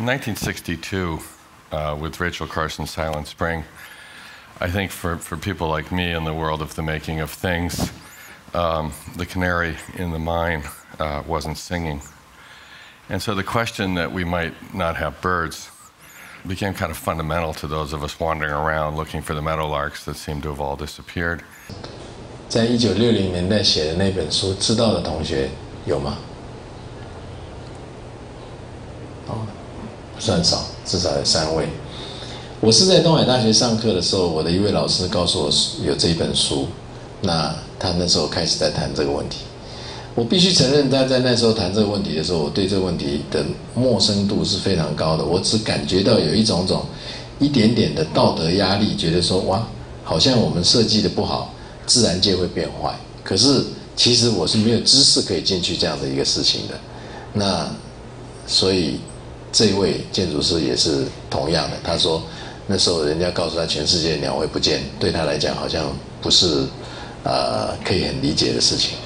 1962, with Rachel Carson's Silent Spring, I think for people like me in the world of the making of things, the canary in the mine wasn't singing. And so the question that we might not have birds became kind of fundamental to those of us wandering around looking for the meadowlarks that seemed to have all disappeared. 在1960年代写的那本书，知道的同学有吗？哦，不算少，至少有3位。我是在东海大学上课的时候，我的一位老师告诉我有这一本书，那他那时候开始在谈这个问题。我必须承认，他在那时候谈这个问题的时候，我对这个问题的陌生度是非常高的。我只感觉到有一点点的道德压力，觉得说哇，好像我们设计的不好，自然界会变坏。可是其实我是没有知识可以进去这样的一个事情的。那所以这一位建筑师也是同样的，他说那时候人家告诉他全世界鸟会不见，对他来讲好像不是可以很理解的事情。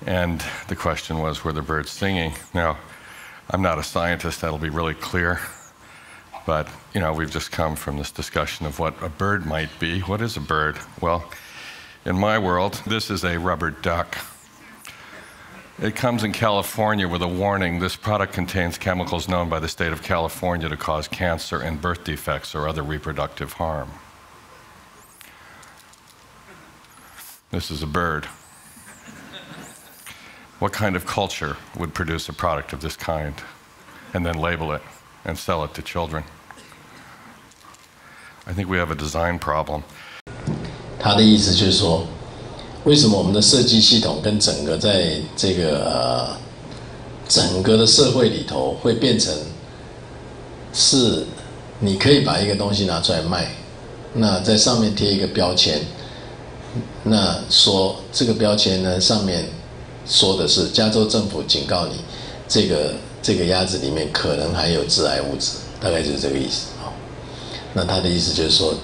And the question was, were the birds singing? Now, I'm not a scientist, that'll be really clear. But, you know, we've just come from this discussion of what a bird might be. What is a bird? Well, in my world, this is a rubber duck. It comes in California with a warning. This product contains chemicals known by the state of California to cause cancer and birth defects or other reproductive harm. This is a bird. What kind of culture would produce a product of this kind and then label it and sell it to children? I think we have a design problem. 他的意思就是说，为什么我们的设计系统跟整个在这个整个的社会里头会变成是你可以把一个东西拿出来卖，那在上面贴一个标签，那说这个标签呢上面说的是加州政府警告你，这个鸭子里面可能含有致癌物质，大概就是这个意思。那他的意思就是说，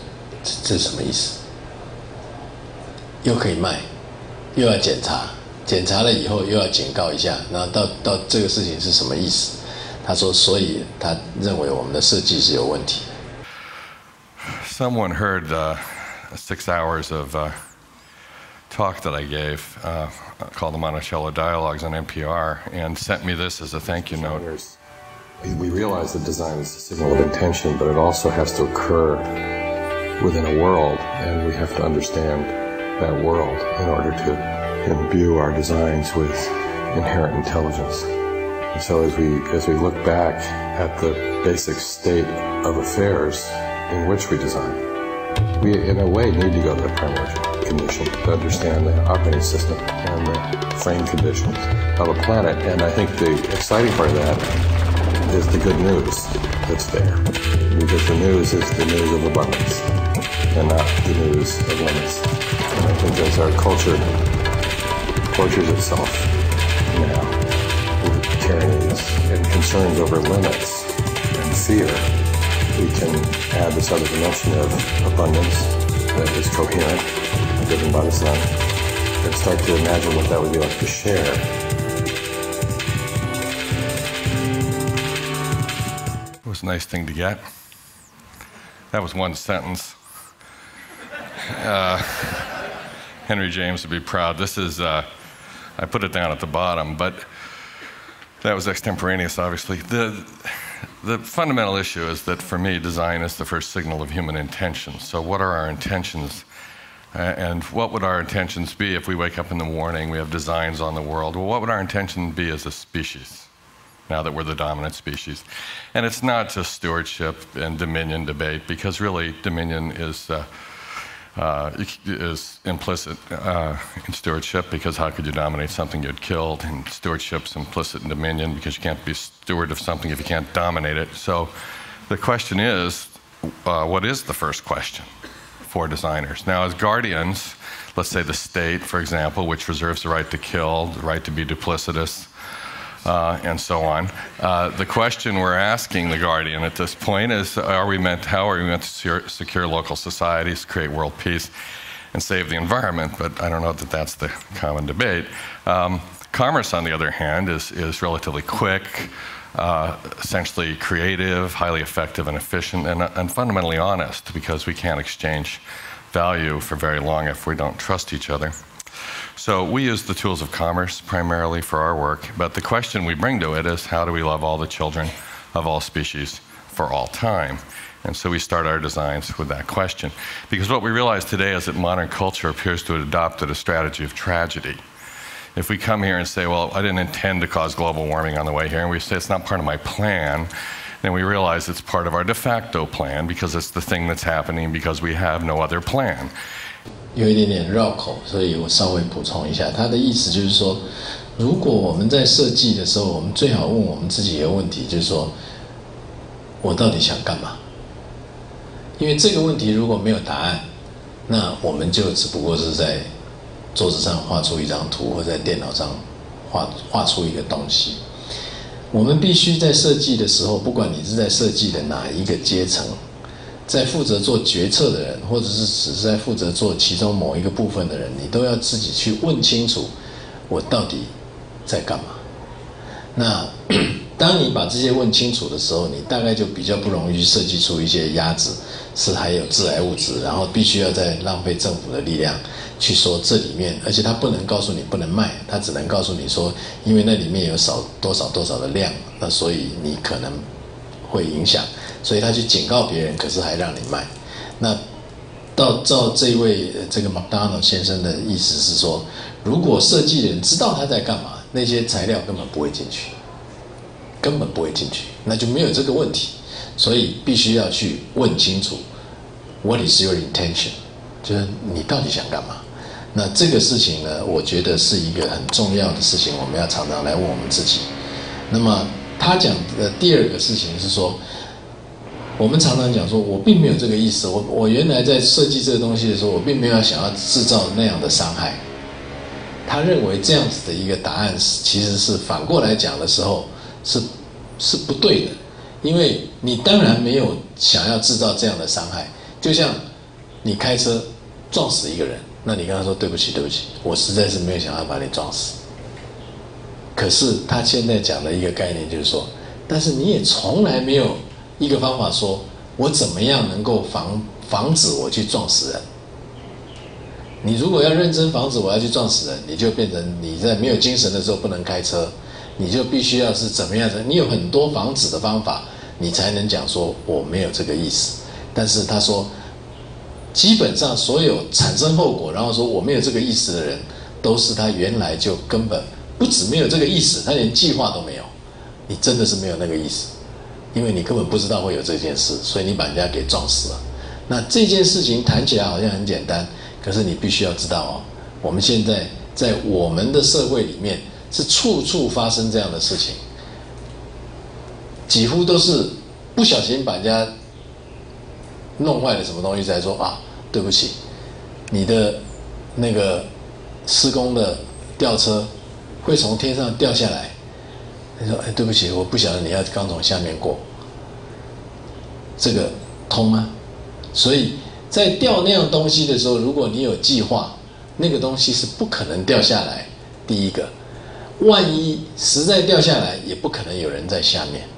这是什么意思？又可以卖，又要检查，检查了以后又要警告一下，那到这个事情是什么意思？他说，所以他认为我们的设计是有问题。Someone heard 6 hours of talk that I gave called the Monticello Dialogues on NPR and sent me this as a thank you note. We realize that design is a signal of intention, but it also has to occur within a world, and we have to understand that world in order to imbue our designs with inherent intelligence. And so as we look back at the basic state of affairs in which we design, we in a way need to go to the primary condition to understand the operating system and the frame conditions of a planet. And I think the exciting part of that is the good news that's there. Because the news is the news of abundance and not the news of limits. And I think as our culture tortures itself now with tyrannies and concerns over limits and fear, we can add this other dimension of abundance that is coherent, driven by the sun, and start to imagine what that would be like to share. It was a nice thing to get. That was one sentence. Henry James would be proud. This is, I put it down at the bottom, but that was extemporaneous, obviously. The fundamental issue is that, for me, design is the first signal of human intention. So what are our intentions? And what would our intentions be if we wake up in the morning, we have designs on the world? Well, what would our intention be as a species, now that we're the dominant species? And it's not just stewardship and dominion debate, because really dominion is implicit in stewardship, because how could you dominate something you'd killed? And stewardship's implicit in dominion, because you can't be steward of something if you can't dominate it. So the question is, what is the first question for designers? Now, as guardians, let's say the state, for example, which reserves the right to kill, the right to be duplicitous, and so on. The question we're asking the guardian at this point is, how are we meant to secure local societies, create world peace, and save the environment? But I don't know that that's the common debate. Commerce, on the other hand, is relatively quick. essentially creative, highly effective and efficient, and fundamentally honest, because we can't exchange value for very long if we don't trust each other. So we use the tools of commerce primarily for our work, but the question we bring to it is, how do we love all the children of all species for all time? And so we start our designs with that question. Because what we realize today is that modern culture appears to have adopted a strategy of tragedy. If we come here and say, well, I didn't intend to cause global warming on the way here, and we say it's not part of my plan, then we realize it's part of our de facto plan because it's the thing that's happening because we have no other plan. 有一点点绕口，所以我稍微补充一下。他的意思就是说，如果我们在设计的时候，我们最好问我们自己一个问题，就是说，我到底想干嘛？因为这个问题如果没有答案，那我们就只不过是在桌子上画出一张图，或在电脑上画出一个东西。我们必须在设计的时候，不管你是在设计的哪一个阶层，在负责做决策的人，或者是只是在负责做其中某一个部分的人，你都要自己去问清楚，我到底在干嘛。那当你把这些问清楚的时候，你大概就比较不容易去设计出一些鸭子是还有致癌物质，然后必须要再浪费政府的力量去说这里面，而且他不能告诉你不能卖，他只能告诉你说，因为那里面有少多少多少的量，那所以你可能会影响，所以他去警告别人，可是还让你卖。那照这位这个 McDonough 先生的意思是说，如果设计的人知道他在干嘛，那些材料根本不会进去，根本不会进去，那就没有这个问题。所以必须要去问清楚 ，What is your intention？ 就是你到底想干嘛？那这个事情呢，我觉得是一个很重要的事情，我们要常常来问我们自己。那么他讲的第二个事情是说，我们常常讲说，我并没有这个意思，我原来在设计这个东西的时候，我并没有想要制造那样的伤害。他认为这样子的一个答案其实是反过来讲的时候是不对的，因为你当然没有想要制造这样的伤害。就像你开车撞死一个人，那你跟他说对不起，我实在是没有想要把你撞死。可是他现在讲的一个概念就是说，但是你也从来没有一个方法说，我怎么样能够防止我去撞死人。你如果要认真防止我要去撞死人，你就变成你在没有精神的时候不能开车，你就必须要是怎么样的，你有很多防止的方法，你才能讲说我没有这个意思。但是他说，基本上所有产生后果，然后说我没有这个意思的人，都是他原来就根本不止没有这个意思，他连计划都没有。你真的是没有那个意思，因为你根本不知道会有这件事，所以你把人家给撞死了。那这件事情谈起来好像很简单，可是你必须要知道哦，我们现在在我们的社会里面是处处发生这样的事情，几乎都是不小心把人家弄坏了什么东西才说啊，对不起，你的那个施工的吊车会从天上掉下来。他说：“对不起，我不晓得你要刚从下面过，这个通吗？”所以在掉那样东西的时候，如果你有计划，那个东西是不可能掉下来。第一个，万一实在掉下来，也不可能有人在下面，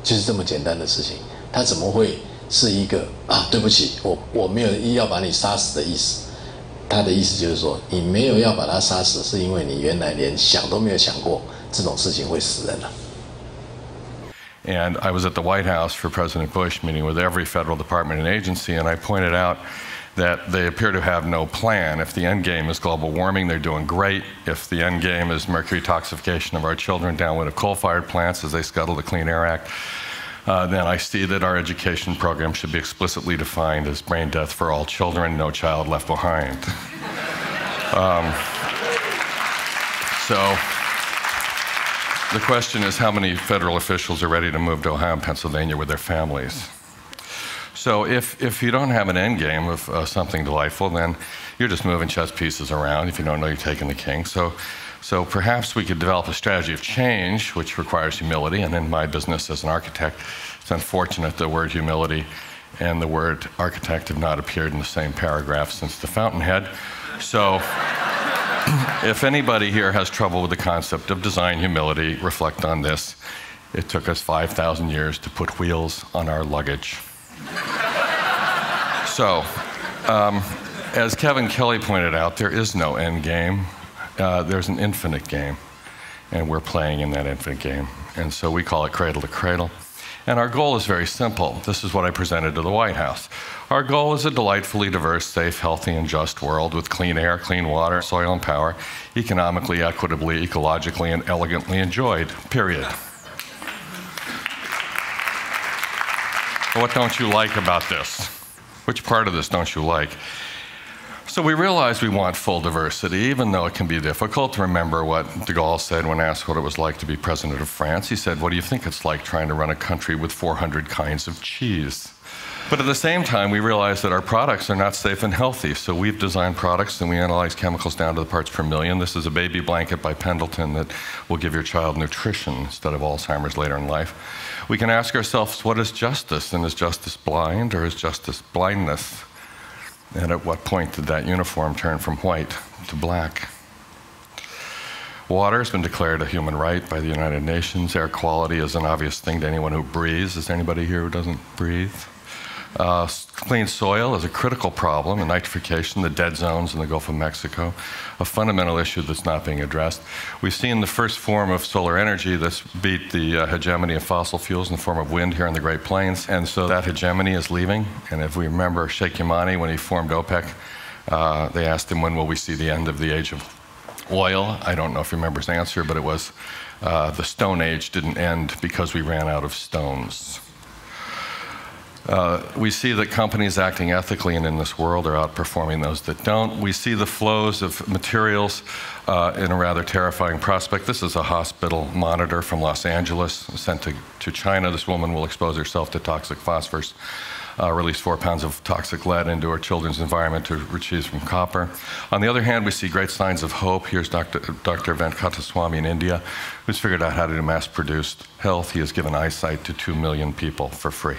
就是这么简单的事情。他怎么会是一个啊？对不起，我没有要把你杀死的意思。他的意思就是说，你没有要把他杀死，是因为你原来连想都没有想过这种事情会死人了。And I was at the White House for President Bush, meeting with every federal department and agency, and I pointed out that they appear to have no plan. If the end game is global warming, they're doing great. If the end game is mercury toxification of our children downwind of coal-fired plants as they scuttle the Clean Air Act, then I see that our education program should be explicitly defined as brain death for all children, no child left behind. So the question is, how many federal officials are ready to move to Ohio and Pennsylvania with their families? So if you don't have an end game of something delightful, then you're just moving chess pieces around. If you don't know, you're taking the king. So perhaps we could develop a strategy of change, which requires humility. And in my business as an architect, it's unfortunate the word humility and the word architect have not appeared in the same paragraph since the Fountainhead. So if anybody here has trouble with the concept of design humility, reflect on this. It took us 5,000 years to put wheels on our luggage. So, as Kevin Kelly pointed out, there is no end game. There's an infinite game, and we're playing in that infinite game. And so we call it cradle to cradle. And our goal is very simple. This is what I presented to the White House. Our goal is a delightfully diverse, safe, healthy, and just world with clean air, clean water, soil, and power, economically, equitably, ecologically, and elegantly enjoyed, period. What don't you like about this? Which part of this don't you like? So we realize we want full diversity, even though it can be difficult. Remember what de Gaulle said when asked what it was like to be president of France. He said, "What do you think it's like trying to run a country with 400 kinds of cheese?" But at the same time, we realize that our products are not safe and healthy. So we've designed products and we analyze chemicals down to the parts per million. This is a baby blanket by Pendleton that will give your child nutrition instead of Alzheimer's later in life. We can ask ourselves, what is justice? And is justice blind or is justice blindness? And at what point did that uniform turn from white to black? Water has been declared a human right by the United Nations. Air quality is an obvious thing to anyone who breathes. Is there anybody here who doesn't breathe? Clean soil is a critical problem, and nitrification, the dead zones in the Gulf of Mexico, a fundamental issue that's not being addressed. We've seen the first form of solar energy that's beat the hegemony of fossil fuels in the form of wind here in the Great Plains, and so that hegemony is leaving. And if we remember Sheikh Yamani, when he formed OPEC, they asked him, when will we see the end of the age of oil? I don't know if he remembers his answer, but it was, the Stone Age didn't end because we ran out of stones. We see that companies acting ethically and in this world are outperforming those that don't. We see the flows of materials in a rather terrifying prospect. This is a hospital monitor from Los Angeles sent to China. This woman will expose herself to toxic phosphorus, release 4 pounds of toxic lead into her children's environment to retrieve from copper. On the other hand, we see great signs of hope. Here's Dr. Venkataswamy in India, who's figured out how to do mass-produced health. He has given eyesight to 2 million people for free.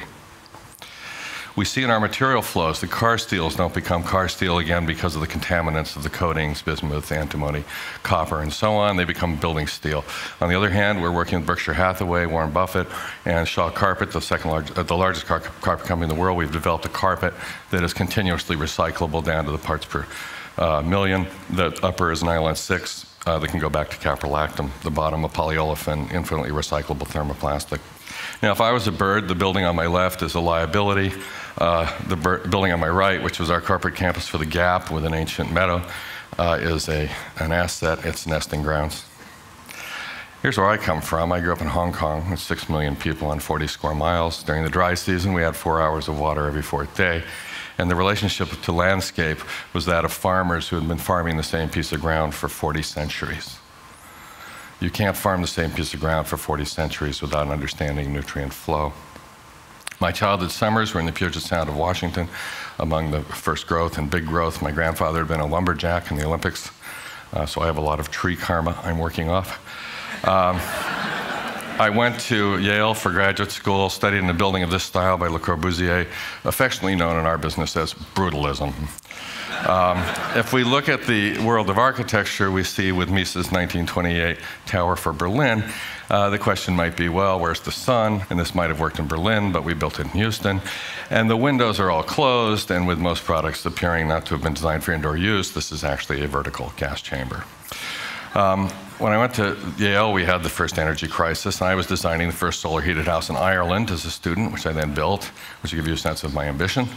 We see in our material flows that car steels don't become car steel again because of the contaminants of the coatings, bismuth, antimony, copper, and so on. They become building steel. On the other hand, we're working with Berkshire Hathaway, Warren Buffett, and Shaw Carpet, the largest carpet company in the world. We've developed a carpet that is continuously recyclable down to the parts per million. The upper is nylon 6 that can go back to caprolactam. The bottom, a polyolefin, infinitely recyclable thermoplastic. Now, if I was a bird, the building on my left is a liability. The building on my right, which was our corporate campus for the Gap with an ancient meadow, is an asset. It's nesting grounds. Here's where I come from. I grew up in Hong Kong with 6 million people on 40 square miles. During the dry season, we had 4 hours of water every 4th day. And the relationship to landscape was that of farmers who had been farming the same piece of ground for 40 centuries. You can't farm the same piece of ground for 40 centuries without understanding nutrient flow. My childhood summers were in the Puget Sound of Washington, among the first growth and big growth. My grandfather had been a lumberjack in the Olympics, so I have a lot of tree karma I'm working off. I went to Yale for graduate school, studied in a building of this style by Le Corbusier, affectionately known in our business as brutalism. If we look at the world of architecture, we see with Mises' 1928 Tower for Berlin, the question might be, well, where's the sun? And this might have worked in Berlin, but we built it in Houston. And the windows are all closed, and with most products appearing not to have been designed for indoor use, this is actually a vertical gas chamber. When I went to Yale, we had the first energy crisis, and I was designing the first solar heated house in Ireland as a student, which I then built, which will give you a sense of my ambition.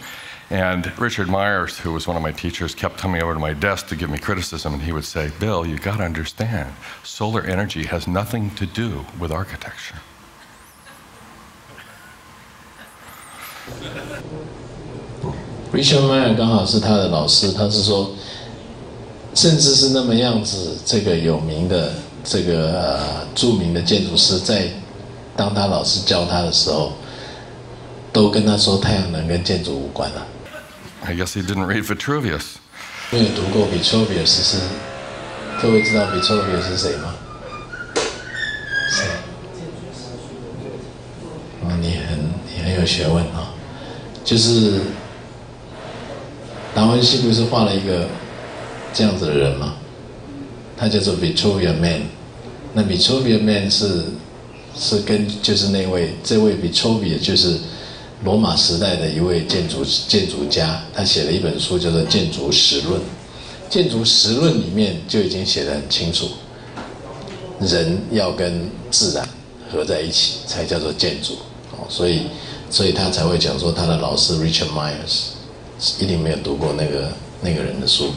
And Richard Myers, who was one of my teachers, kept coming over to my desk to give me criticism, and he would say, "Bill, you got to understand, solar energy has nothing to do with architecture." Richard Meyer 刚好是他的老师，他是说，甚至是那么样子，这个有名的这个著名的建筑师，在当他老师教他的时候，都跟他说太阳能跟建筑无关了。I guess he didn't read Vitruvius. 没有读过 Vitruvius 是，各位知道 Vitruvius 是谁吗？谁？哦，你很有学问啊、哦！就是达文西不是画了一个这样子的人吗？他叫做 Vitruvian Man。那 Vitruvian Man 是是就是这位 Vitruvius 就是罗马时代的一位建筑家，他写了一本书叫做《建筑实论》。建筑实论里面就已经写得很清楚，人要跟自然合在一起才叫做建筑。所以他才会讲说他的老师 Richard Myers 一定没有读过那个人的书，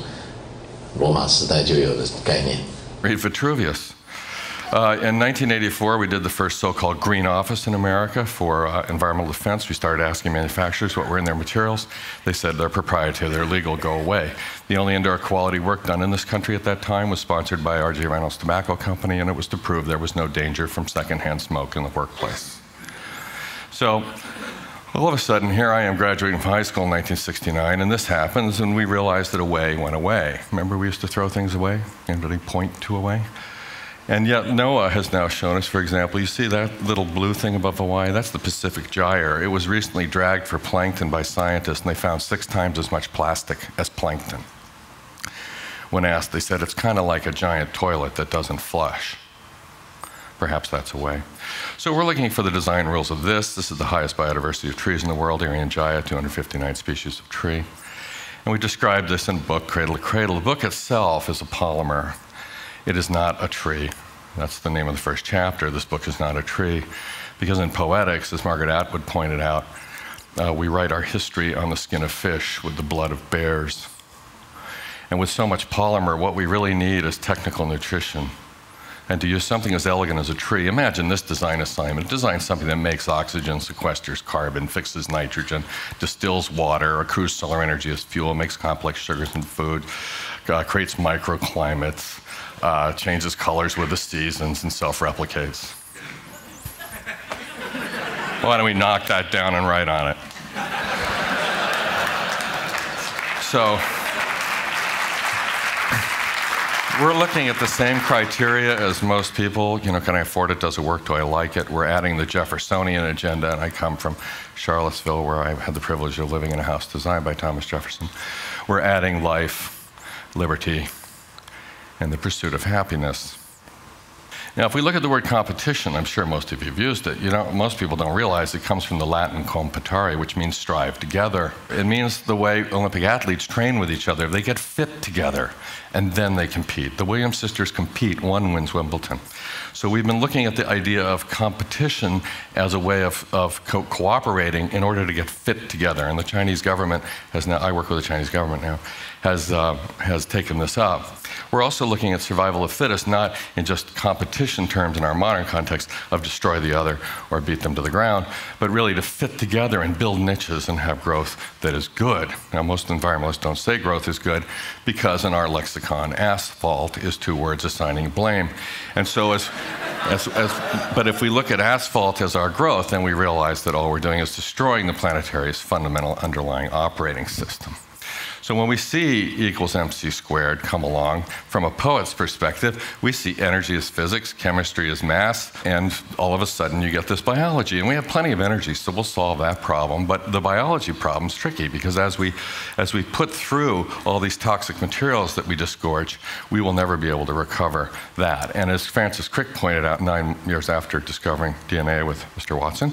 罗马时代就有的概念。Read Vitruvius. In 1984, we did the first so-called green office in America for environmental defense. We started asking manufacturers what were in their materials. They said they're proprietary, they're legal, go away. The only indoor quality work done in this country at that time was sponsored by R.J. Reynolds Tobacco Company, and it was to prove there was no danger from secondhand smoke in the workplace. So all of a sudden, here I am graduating from high school in 1969, and this happens, and we realized that away went away. Remember we used to throw things away and really point to away? And yet NOAA has now shown us, for example, you see that little blue thing above Hawaii? That's the Pacific gyre. It was recently dragged for plankton by scientists, and they found 6 times as much plastic as plankton. When asked, they said it's kind of like a giant toilet that doesn't flush. Perhaps that's a way. So we're looking for the design rules of this. This is the highest biodiversity of trees in the world, Irian 259 species of tree. And we described this in the book, Cradle to Cradle. The book itself is a polymer. It is not a tree. That's the name of the first chapter. This book is not a tree. Because in poetics, as Margaret Atwood pointed out, we write our history on the skin of fish with the blood of bears. And with so much polymer, what we really need is technical nutrition. And to use something as elegant as a tree, imagine this design assignment. Design something that makes oxygen, sequesters carbon, fixes nitrogen, distills water, accrues solar energy as fuel, makes complex sugars in food, creates microclimates, changes colors with the seasons, and self-replicates. Why don't we knock that down and write on it? So we're looking at the same criteria as most people. You know, can I afford it? Does it work? Do I like it? We're adding the Jeffersonian agenda, and I come from Charlottesville, where I had the privilege of living in a house designed by Thomas Jefferson. We're adding life, liberty, and the pursuit of happiness. Now, if we look at the word competition, I'm sure most of you have used it. You know, most people don't realize it comes from the Latin competare, which means strive together. It means the way Olympic athletes train with each other. They get fit together, and then they compete. The Williams sisters compete. One wins Wimbledon. So we've been looking at the idea of competition as a way of cooperating in order to get fit together. And the Chinese government has now, I work with the Chinese government now, has taken this up. We're also looking at survival of fittest, not in just competition terms in our modern context of destroy the other or beat them to the ground, but really to fit together and build niches and have growth that is good. Now, most environmentalists don't say growth is good because in our lexicon, asphalt is 2 words assigning blame. And so but if we look at asphalt as our growth, then we realize that all we're doing is destroying the planetary's fundamental underlying operating system. So when we see E equals mc squared come along, from a poet's perspective, we see energy as physics, chemistry as mass, and all of a sudden you get this biology. And we have plenty of energy, so we'll solve that problem. But the biology problem's tricky, because as we put through all these toxic materials that we disgorge, we will never be able to recover that. And as Francis Crick pointed out 9 years after discovering DNA with Mr. Watson,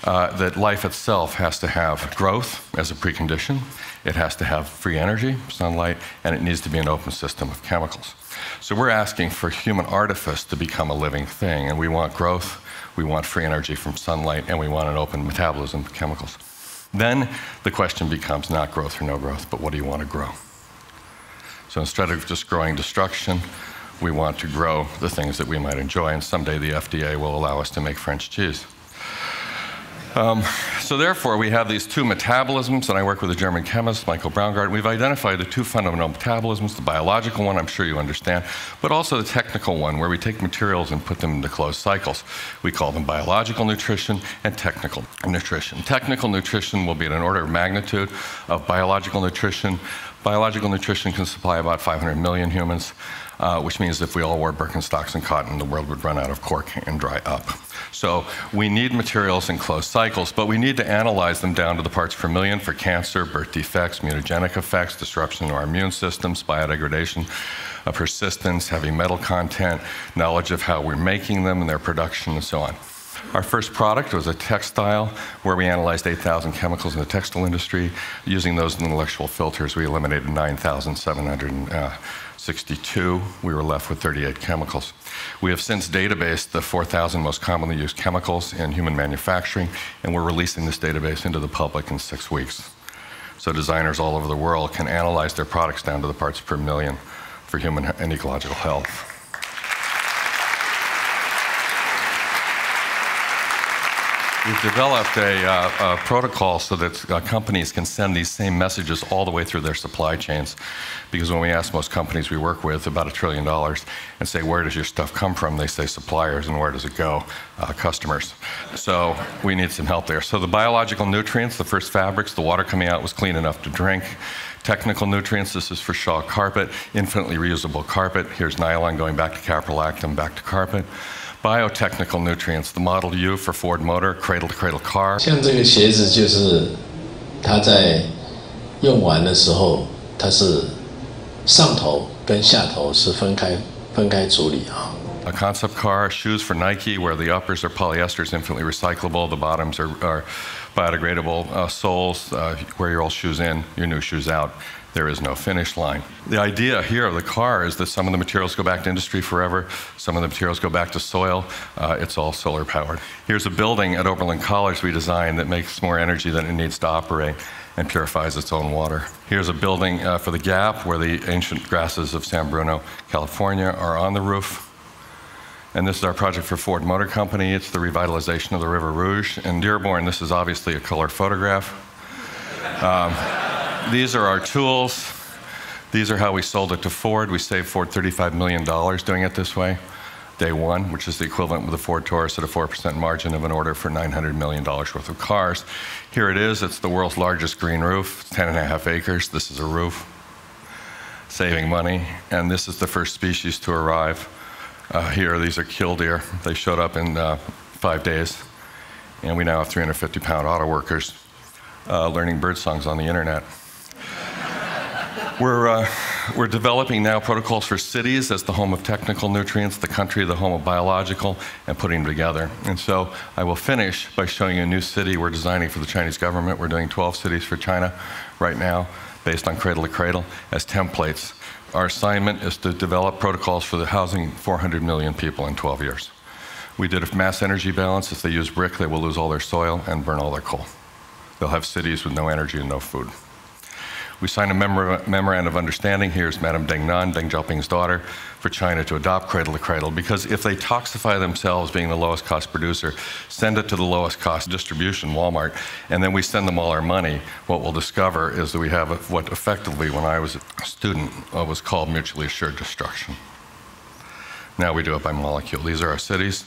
that life itself has to have growth as a precondition. It has to have free energy, sunlight, and it needs to be an open system of chemicals. So we're asking for human artifice to become a living thing, and we want growth, we want free energy from sunlight, and we want an open metabolism of chemicals. Then the question becomes not growth or no growth, but what do you want to grow? So instead of just growing destruction, we want to grow the things that we might enjoy, and someday the FDA will allow us to make French cheese. So therefore, we have these 2 metabolisms, and I work with a German chemist, Michael Braungart. We've identified the 2 fundamental metabolisms, the biological one, I'm sure you understand, but also the technical one, where we take materials and put them into closed cycles. We call them biological nutrition and technical nutrition. Technical nutrition will be at an order of magnitude of biological nutrition. Biological nutrition can supply about 500 million humans, which means if we all wore Birkenstocks and cotton, the world would run out of cork and dry up. So we need materials in closed cycles, but we need to analyze them down to the parts per million for cancer, birth defects, mutagenic effects, disruption to our immune systems, biodegradation, persistence, heavy metal content, knowledge of how we're making them and their production, and so on. Our first product was a textile where we analyzed 8,000 chemicals in the textile industry. Using those intellectual filters, we eliminated 9,762. We were left with 38 chemicals. We have since databased the 4,000 most commonly used chemicals in human manufacturing, and we're releasing this database into the public in 6 weeks. So designers all over the world can analyze their products down to the parts per million for human and ecological health. We've developed a protocol so that companies can send these same messages all the way through their supply chains. Because when we ask most companies we work with, about $1 trillion, and say, where does your stuff come from? They say suppliers, and where does it go? Customers. So we need some help there. So the biological nutrients, the first fabrics, the water coming out was clean enough to drink. Technical nutrients, this is for shawl carpet, infinitely reusable carpet. Here's nylon going back to caprolactam, back to carpet. Biotechnical nutrients, the Model U for Ford Motor, cradle-to-cradle car. 像这个鞋子就是它在用完的时候，它是上头跟下头是分开处理啊。A concept car, shoes for Nike, where the uppers are polyesters, infinitely recyclable, the bottoms are biodegradable. Soles, wear your old shoes in, your new shoes out. There is no finish line. The idea here of the car is that some of the materials go back to industry forever, some of the materials go back to soil. It's all solar powered. Here's a building at Oberlin College we designed that makes more energy than it needs to operate and purifies its own water. Here's a building for the Gap where the ancient grasses of San Bruno, California are on the roof. And this is our project for Ford Motor Company. It's the revitalization of the River Rouge. In Dearborn, this is obviously a color photograph. These are our tools. These are how we sold it to Ford. We saved Ford $35 million doing it this way. Day one, which is the equivalent of the Ford Taurus at a 4% margin of an order for $900 million worth of cars. Here it is. It's the world's largest green roof, 10.5 acres. This is a roof, saving money. And this is the first species to arrive. Here, these are killdeer. They showed up in 5 days. And we now have 350-pound auto workers learning bird songs on the internet. We're developing now protocols for cities as the home of technical nutrients, the country the home of biological, and putting them together. And so I will finish by showing you a new city we're designing for the Chinese government. We're doing 12 cities for China right now, based on cradle to cradle, as templates. Our assignment is to develop protocols for the housing 400 million people in 12 years. We did a mass energy balance. If they use brick, they will lose all their soil and burn all their coal. They'll have cities with no energy and no food. We signed a memorandum of understanding. Here's Madame Deng Nan, Deng Xiaoping's daughter, for China to adopt cradle to cradle, because if they toxify themselves being the lowest cost producer, send it to the lowest cost distribution, Walmart, and then we send them all our money, what we'll discover is that we have what effectively, when I was a student, was called mutually assured destruction. Now we do it by molecule. These are our cities.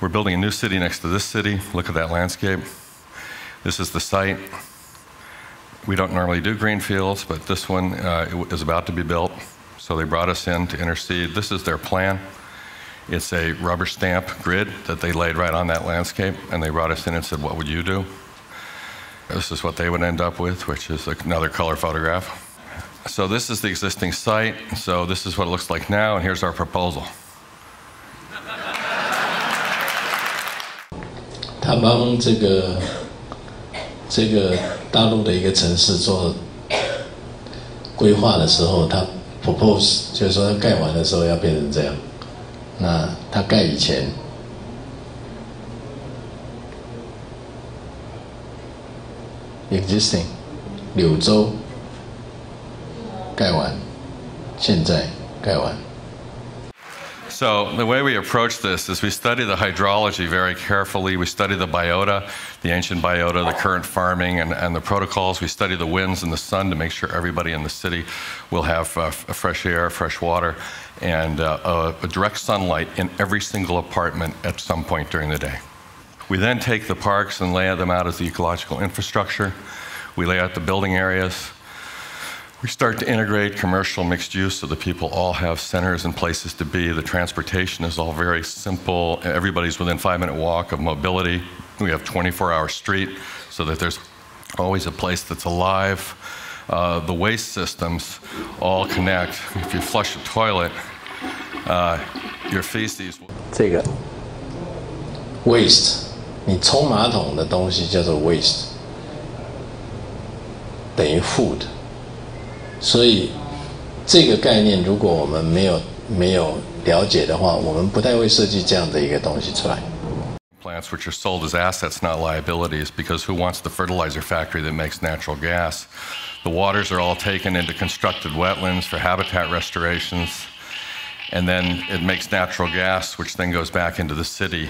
We're building a new city next to this city. Look at that landscape. This is the site. We don't normally do green fields, but this one is about to be built. So they brought us in to intercede. This is their plan. It's a rubber stamp grid that they laid right on that landscape, and they brought us in and said, what would you do? This is what they would end up with, which is another color photograph. So this is the existing site. So this is what it looks like now, and here's our proposal. 他帮这个大陆的一个城市做规划的时候，他 propose 就是说他盖完的时候要变成这样。那他盖以前，existing 柳州盖完，现在盖完。 So the way we approach this is we study the hydrology very carefully. We study the biota, the ancient biota, the current farming, and the protocols. We study the winds and the sun to make sure everybody in the city will have fresh air, fresh water, and a direct sunlight in every single apartment at some point during the day. We then take the parks and lay them out as the ecological infrastructure. We lay out the building areas. We start to integrate commercial mixed use so that people all have centers and places to be. The transportation is all very simple. Everybody's within 5-minute walk of mobility. We have 24-hour street so that there's always a place that's alive. The waste systems all connect. If you flush a toilet, your feces... 这个 waste， 你冲马桶的东西叫做 waste， 等于 food。所以这个概念，如果我们没有了解的话，我们不太会设计这样的一个东西出来。Plants which are sold as assets, not liabilities, because who wants the fertilizer factory that makes natural gas? The waters are all taken into constructed wetlands for habitat restorations, and then it makes natural gas, which then goes back into the city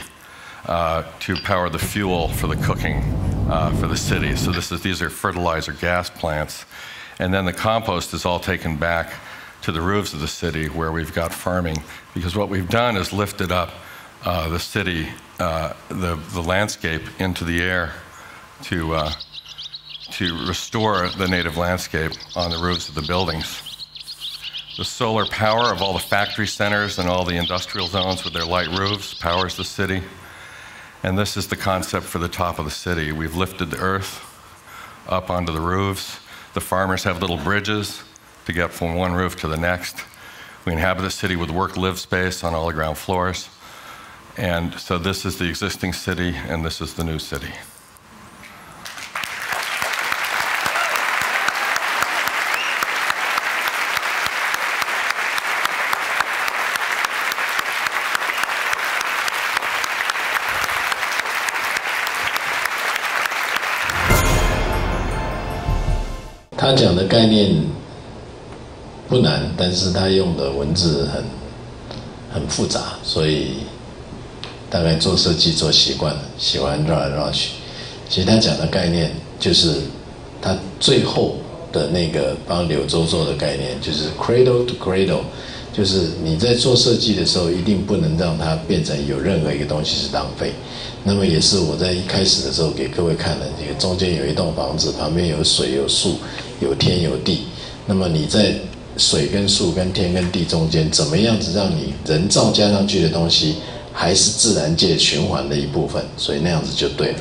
to power the fuel for the cooking for the city. So these are fertilizer gas plants. And then the compost is all taken back to the roofs of the city where we've got farming, because what we've done is lifted up the city, the landscape into the air to restore the native landscape on the roofs of the buildings. The solar power of all the factory centers and all the industrial zones with their light roofs powers the city. And this is the concept for the top of the city. We've lifted the earth up onto the roofs. The farmers have little bridges to get from one roof to the next. We inhabit the city with work-live space on all the ground floors. And so this is the existing city, and this is the new city. 他讲的概念不难，但是他用的文字很复杂，所以大概做设计做习惯了，喜欢绕来绕去。其实他讲的概念就是他最后的那个帮柳州做的概念，就是 cradle to cradle， 就是你在做设计的时候，一定不能让它变成有任何一个东西是浪费。那么也是我在一开始的时候给各位看的，这个中间有一栋房子，旁边有水有树有天有地，那么你在水跟树跟天跟地中间，怎么样子让你人造加上去的东西还是自然界循环的一部分，所以那样子就对了。